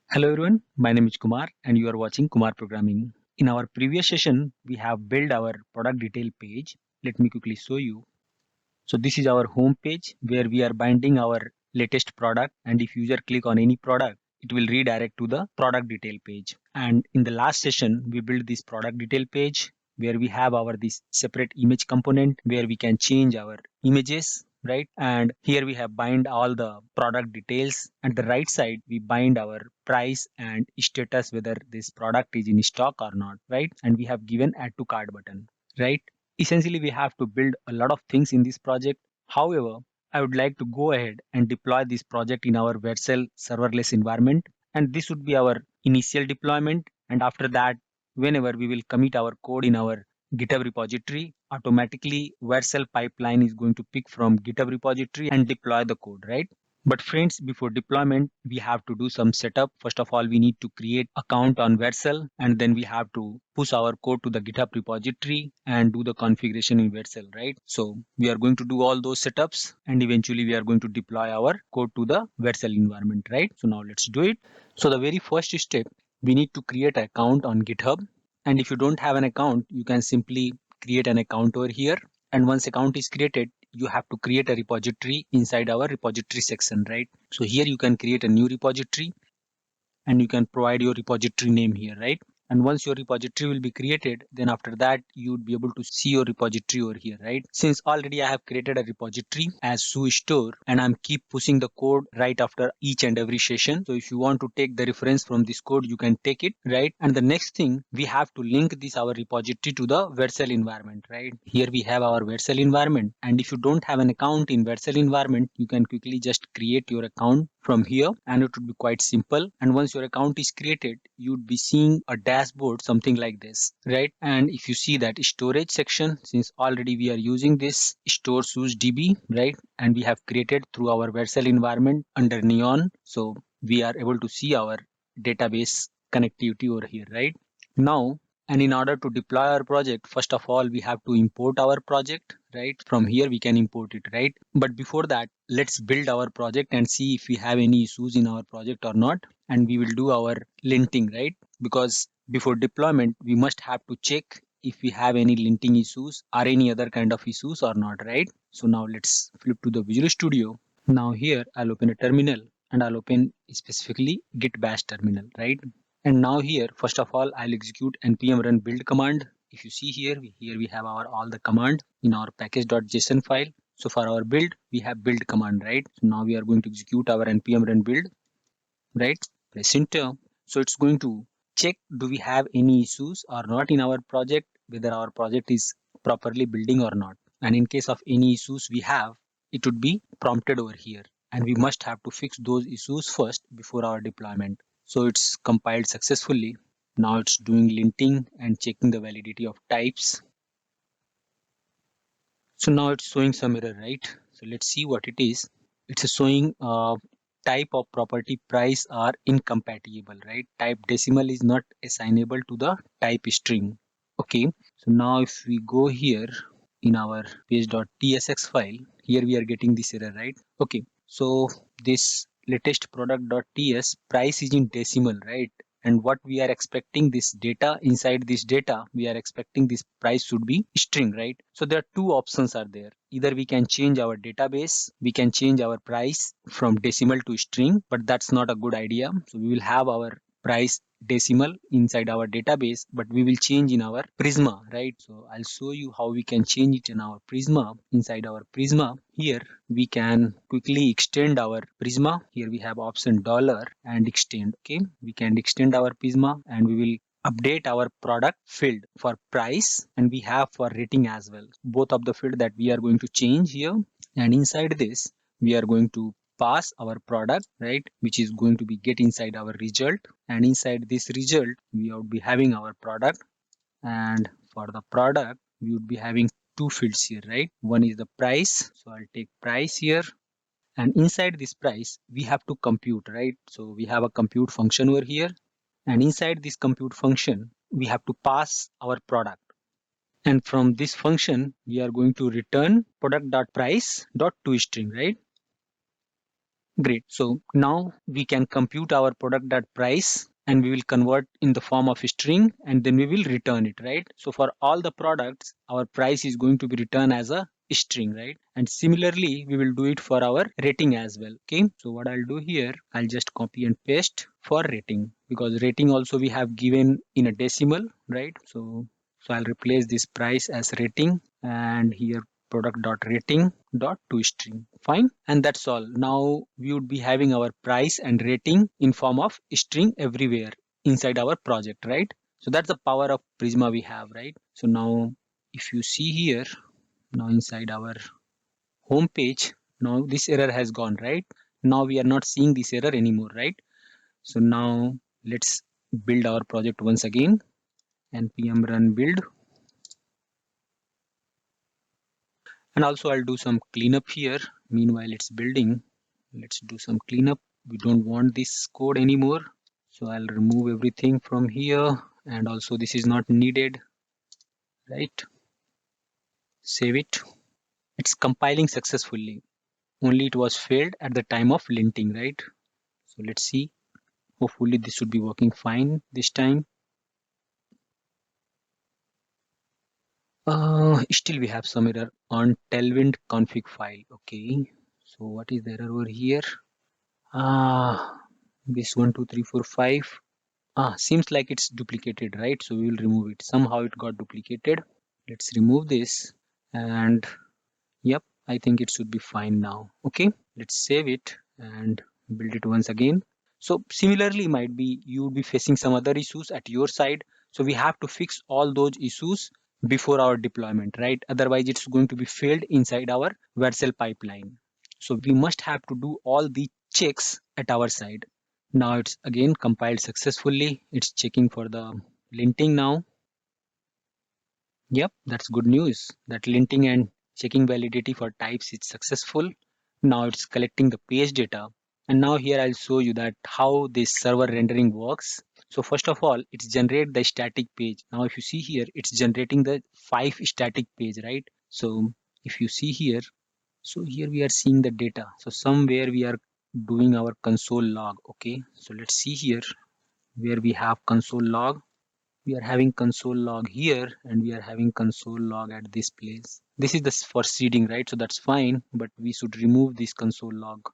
Hello everyone, my name is Kumar and you are watching Kumar Programming. In our previous session, we have built our product detail page. Let me quickly show you. So this is our home page where we are binding our latest product, and if user click on any product, it will redirect to the product detail page. And in the last session, we built this product detail page where we have our this separate image component where we can change our images, right? And here we have bind all the product details. At the right side, we bind our price and status, whether this product is in stock or not, right? And we have given add to cart button, right? Essentially, we have to build a lot of things in this project. However, I would like to go ahead and deploy this project in our Vercel serverless environment. And this would be our initial deployment. And after that, whenever we will commit our code in our GitHub repository, automatically Vercel pipeline is going to pick from GitHub repository and deploy the code, right? But friends, before deployment, we have to do some setup. First of all, we need to create account on Vercel, and then we have to push our code to the GitHub repository and do the configuration in Vercel, right? So we are going to do all those setups, and eventually we are going to deploy our code to the Vercel environment, right? So now let's do it. So the very first step, we need to create an account on GitHub. And if you don't have an account, you can simply create an account over here. And once account is created, you have to create a repository inside our repository section, right? So here you can create a new repository and you can provide your repository name here, right? And once your repository will be created, then after that you would be able to see your repository over here, right? Since already I have created a repository as Sue store, and I'm keep pushing the code right after each and every session. So if you want to take the reference from this code, you can take it, right? And the next thing, we have to link this our repository to the Vercel environment, right? Here we have our Vercel environment, and if you don't have an account in Vercel environment, you can quickly just create your account from here, and it would be quite simple. And once your account is created, you would be seeing a dashboard something like this, right? And if you see that storage section, since already we are using this store source DB, right? And we have created through our Vercel environment under Neon, so we are able to see our database connectivity over here, right? Now, and in order to deploy our project, first of all, we have to import our project, right? From here, we can import it, right? But before that, let's build our project and see if we have any issues in our project or not. And we will do our linting, right? Because before deployment, we must have to check if we have any linting issues or any other kind of issues or not, right? So now let's flip to the Visual Studio. Now here, I'll open a terminal and I'll open specifically Git Bash terminal, right? And now here, first of all, I'll execute npm run build command. If you see here, we have our all the command in our package.json file. So for our build, we have build command, right? So now we are going to execute our npm run build, right? Press enter. So it's going to check do we have any issues or not in our project, whether our project is properly building or not. And in case of any issues we have, it would be prompted over here. And we must have to fix those issues first before our deployment. So it's compiled successfully. Now it's doing linting and checking the validity of types. So now it's showing some error, right? So let's see what it is. It's showing type of property price are incompatible, right? Type decimal is not assignable to the type string. Okay, so now if we go here in our page.tsx file, here we are getting this error, right? Okay, so this latest product.ts price is in decimal, right? And what we are expecting, this data inside this data, we are expecting this price should be string, right? So there are two options are there. Either we can change our database, we can change our price from decimal to string, but that's not a good idea. So we will have our price decimal inside our database, but we will change in our Prisma, right? So I'll show you how we can change it in our Prisma. Inside our Prisma, here we can quickly extend our Prisma. Here we have option dollar and extend. Okay, we can extend our Prisma and we will update our product field for price, and we have for rating as well. Both of the field that we are going to change here, and inside this we are going to pass our product, right, which is going to be get inside our result, and inside this result we would be having our product, and for the product we would be having two fields here, right? One is the price, so I'll take price here, and inside this price we have to compute, right? So we have a compute function over here, and inside this compute function we have to pass our product, and from this function we are going to return product.price.toString, right? Great. So now we can compute our product.price and we will convert in the form of a string and then we will return it, right? So for all the products, our price is going to be returned as a string, right? And similarly, we will do it for our rating as well. Okay. So what I'll do here, I'll just copy and paste for rating, because rating also we have given in a decimal, right? So I'll replace this price as rating and here product.rating.toString. Fine. And that's all. Now we would be having our price and rating in form of string everywhere inside our project, right? So that's the power of Prisma we have, right? So now if you see here, now inside our home page, now this error has gone, right? Now we are not seeing this error anymore, right? So now let's build our project once again. Npm run build. And also I'll do some cleanup here. Meanwhile it's building. Let's do some cleanup. We don't want this code anymore. So I'll remove everything from here. And also this is not needed, right? Save it. It's compiling successfully. Only it was failed at the time of linting, right? So let's see. Hopefully this should be working fine this time. Still we have some error on tailwind config file. Okay. So what is the error over here? This 1 2 3 4 5. Seems like it's duplicated, right? So we will remove it. Somehow it got duplicated. Let's remove this and yep, I think it should be fine now. Okay, let's save it and build it once again. So similarly, might be you would be facing some other issues at your side. So we have to fix all those issues before our deployment, right? Otherwise, it's going to be failed inside our Vercel pipeline. So we must have to do all the checks at our side. Now it's again compiled successfully. It's checking for the linting now. Yep, that's good news. That linting and checking validity for types is successful. Now it's collecting the page data. And now here I'll show you that how this server rendering works. So first of all, it's generate the static page. Now if you see here, it's generating the 5 static page, right? So if you see here, so here we are seeing the data. So somewhere we are doing our console log. Okay, so let's see here where we have console log. We are having console log here and we are having console log at this place. This is the for seeding, right? So that's fine, but we should remove this console log.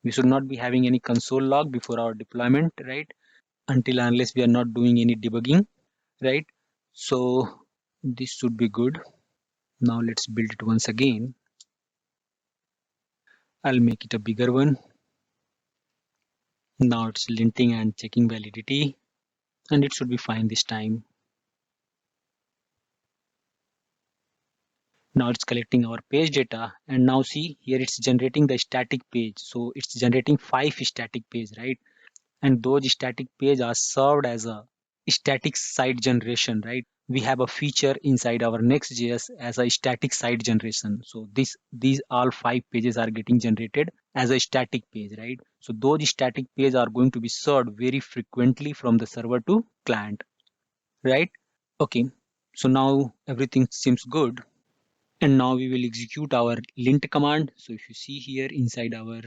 We should not be having any console log before our deployment, right? Until unless we are not doing any debugging, right? So this should be good. Now let's build it once again. I'll make it a bigger one. Now it's linting and checking validity and it should be fine this time. Now it's collecting our page data and now see here it's generating the static page. So it's generating 5 static page, right? And those static page are served as a static site generation, right? We have a feature inside our Next.Js as a static site generation. So these all 5 pages are getting generated as a static page, right? So those static pages are going to be served very frequently from the server to client, right? Okay, so now everything seems good. And now we will execute our lint command. So if you see here inside our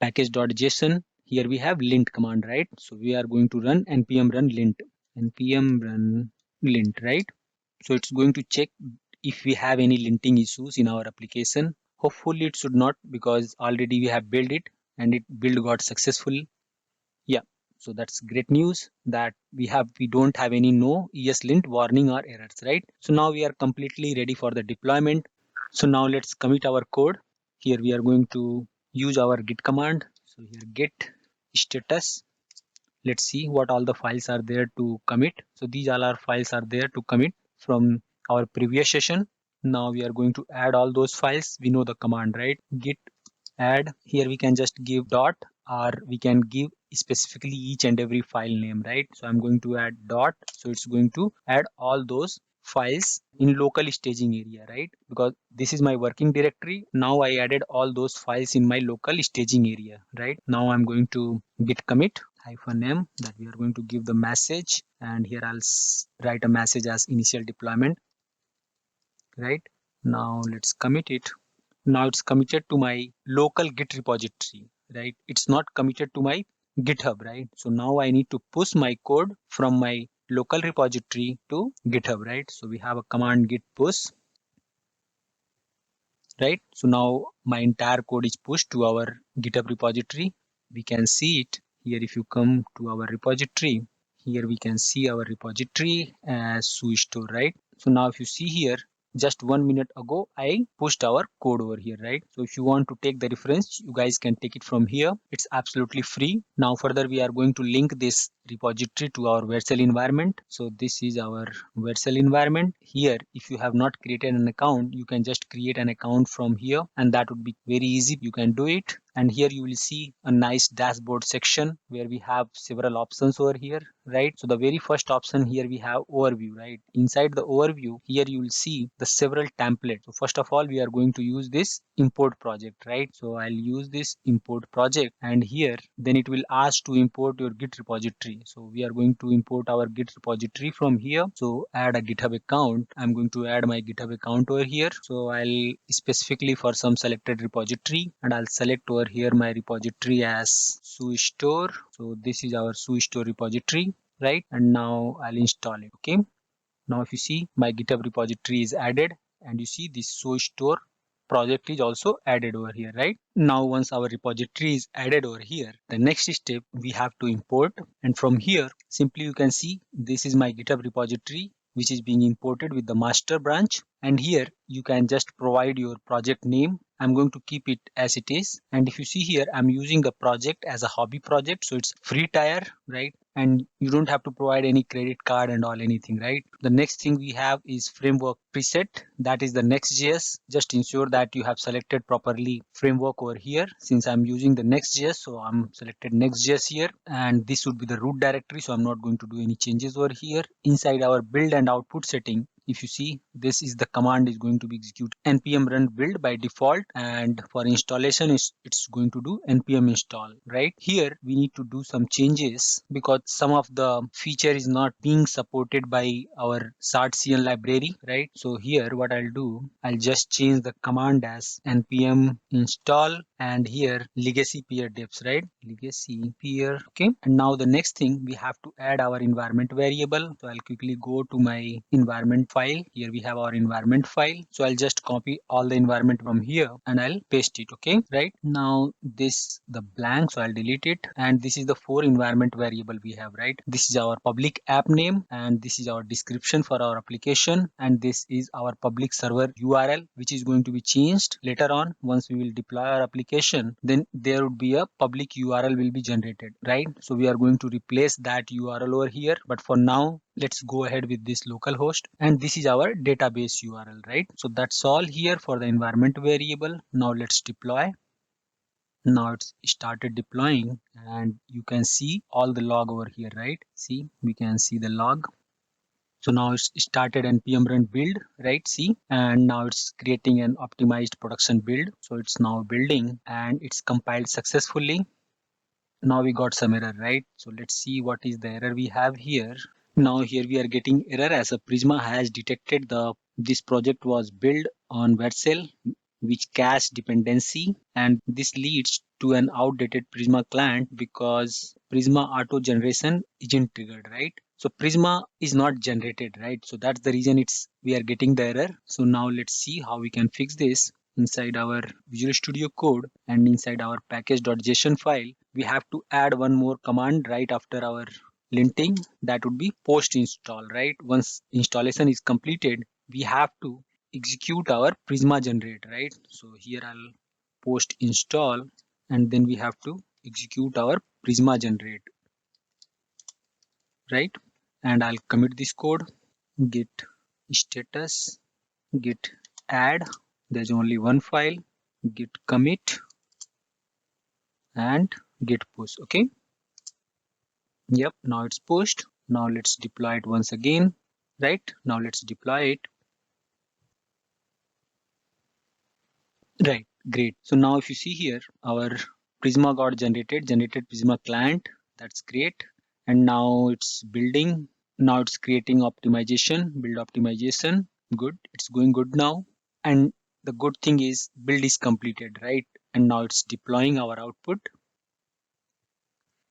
package.json, here we have lint command, right? So we are going to run npm run lint, right? So it's going to check if we have any linting issues in our application. Hopefully it should not, because already we have built it and it build got successful. Yeah. So that's great news that we don't have any no ESLint warning or errors, right? So now we are completely ready for the deployment. So now let's commit our code. Here we are going to use our git command. So here git status. Let's see what all the files are there to commit. So these all our files are there to commit from our previous session. Now we are going to add all those files. We know the command, right? Git add. Here we can just give dot, or we can give specifically each and every file name, right? So I'm going to add dot. So it's going to add all those files in local staging area, right? Because this is my working directory. Now I added all those files in my local staging area, right? Now I'm going to git commit -m that we are going to give the message, and here I'll write a message as initial deployment, right? Now let's commit it. Now it's committed to my local git repository, right? It's not committed to my GitHub, right? So now I need to push my code from my local repository to GitHub, right? So we have a command git push, right? So now my entire code is pushed to our GitHub repository. We can see it here. If you come to our repository, here we can see our repository as SuiStore, right? So now if you see here, just 1 minute ago, I pushed our code over here, right? So if you want to take the reference, you guys can take it from here. It's absolutely free. Now further, we are going to link this repository to our Vercel environment. So this is our Vercel environment. Here, if you have not created an account, you can just create an account from here, and that would be very easy. You can do it. And here you will see a nice dashboard section where we have several options over here, right? So the very first option here we have overview, right? Inside the overview, here you will see the several templates. So first of all, we are going to use this import project, right? So I'll use this import project, and here then it will ask to import your Git repository. So we are going to import our Git repository from here. So add a GitHub account. I'm going to add my GitHub account over here. So I'll specifically for some selected repository, and I'll select over here my repository as SuiStore. So this is our SuiStore repository, right? And now I'll install it. Okay. Now if you see, my GitHub repository is added, and you see this SuiStore project is also added over here, right? Now once our repository is added over here, the next step we have to import, and from here simply you can see this is my GitHub repository which is being imported with the master branch, and here you can just provide your project name. I'm going to keep it as it is, and if you see here, I'm using the project as a hobby project, so it's free tier, right? And you don't have to provide any credit card and all anything, right? The next thing we have is framework preset, that is the Next.Js. Just ensure that you have selected properly framework over here. Since I'm using the Next.Js, so I'm selected Next.Js here, and this would be the root directory, so I'm not going to do any changes over here. Inside our build and output setting, if you see, this is the command is going to be execute npm run build by default, and for installation it's going to do npm install, right? Here we need to do some changes because some of the feature is not being supported by our ShadCN library, right? So here what I'll do, I'll just change the command as npm install, and here legacy peer depths, right? Legacy peer. Okay, and now the next thing we have to add our environment variable. So I'll quickly go to my environment file. Here we have our environment file, so I'll just copy all the environment from here and I'll paste it. Okay, right now this the blank, so I'll delete it, and this is the 4 environment variable we have, right? This is our public app name, and this is our description for our application, and this is our public server URL, which is going to be changed later on. Once we will deploy our application, then there would be a public URL will be generated, right? So we are going to replace that URL over here, but for now let's go ahead with this localhost, and this is our database URL, right? So that's all here for the environment variable. Now let's deploy. Now it's started deploying, and you can see all the log over here, right? See, we can see the log. So now it's started npm run build, right? See, and now it's creating an optimized production build. So it's now building and it's compiled successfully. Now we got some error, right? So let's see what is the error we have here. Now here we are getting error as a Prisma has detected this project was built on Vercel, which cache dependency, and this leads to an outdated Prisma client because Prisma auto generation isn't triggered, right? So Prisma is not generated, right? So that's the reason we are getting the error. So now let's see how we can fix this. Inside our Visual Studio Code and inside our package.json file, we have to add one more command right after our linting, that would be post install, right? Once installation is completed, we have to execute our Prisma generate, right? So here I'll post install, and then we have to execute our Prisma generate, right? And I'll commit this code, git status, git add, there's only one file, git commit, and git push. Okay, yep, now it's pushed. Now let's deploy it once again, right? Now let's deploy it. Right, great. So now if you see here, our Prisma got generated Prisma client. That's great. And now it's building. Now it's creating optimization, build optimization. Good, it's going good now. And the good thing is build is completed, right? And now it's deploying our output.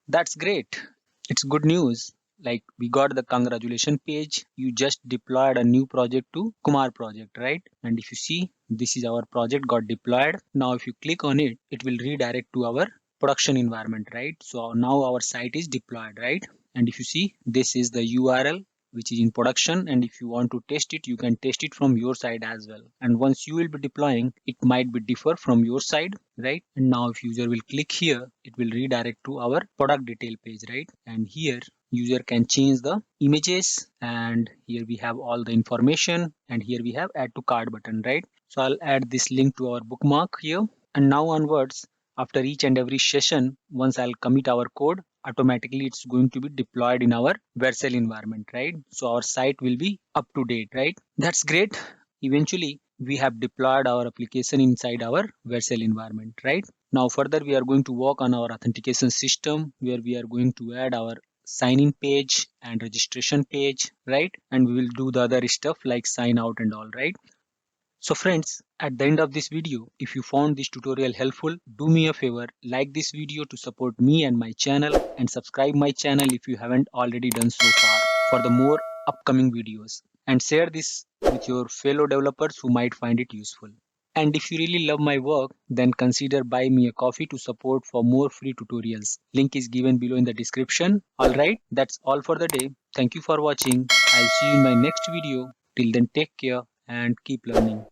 That's great. It's good news. Like we got the congratulation page. You just deployed a new project to Kumar project, right? And if you see, this is our project got deployed. Now if you click on it, it will redirect to our production environment, right? So now our site is deployed, right? And if you see, this is the URL which is in production, and if you want to test it, you can test it from your side as well. And once you will be deploying, it might be differ from your side, right? And now if user will click here, it will redirect to our product detail page, right? And here user can change the images, and here we have all the information, and here we have add to cart button, right? So I'll add this link to our bookmark here. And now onwards, after each and every session, once I'll commit our code, automatically it's going to be deployed in our Vercel environment, right? So our site will be up to date, right? That's great. Eventually we have deployed our application inside our Vercel environment, right? Now further we are going to work on our authentication system, where we are going to add our sign in page and registration page, right? And we will do the other stuff like sign out and all, right? So friends, at the end of this video, if you found this tutorial helpful, do me a favor, like this video to support me and my channel, and subscribe my channel if you haven't already done so far for the more upcoming videos, and share this with your fellow developers who might find it useful. And if you really love my work, then consider buy me a coffee to support for more free tutorials. Link is given below in the description. Alright, that's all for the day. Thank you for watching. I'll see you in my next video. Till then, take care and keep learning.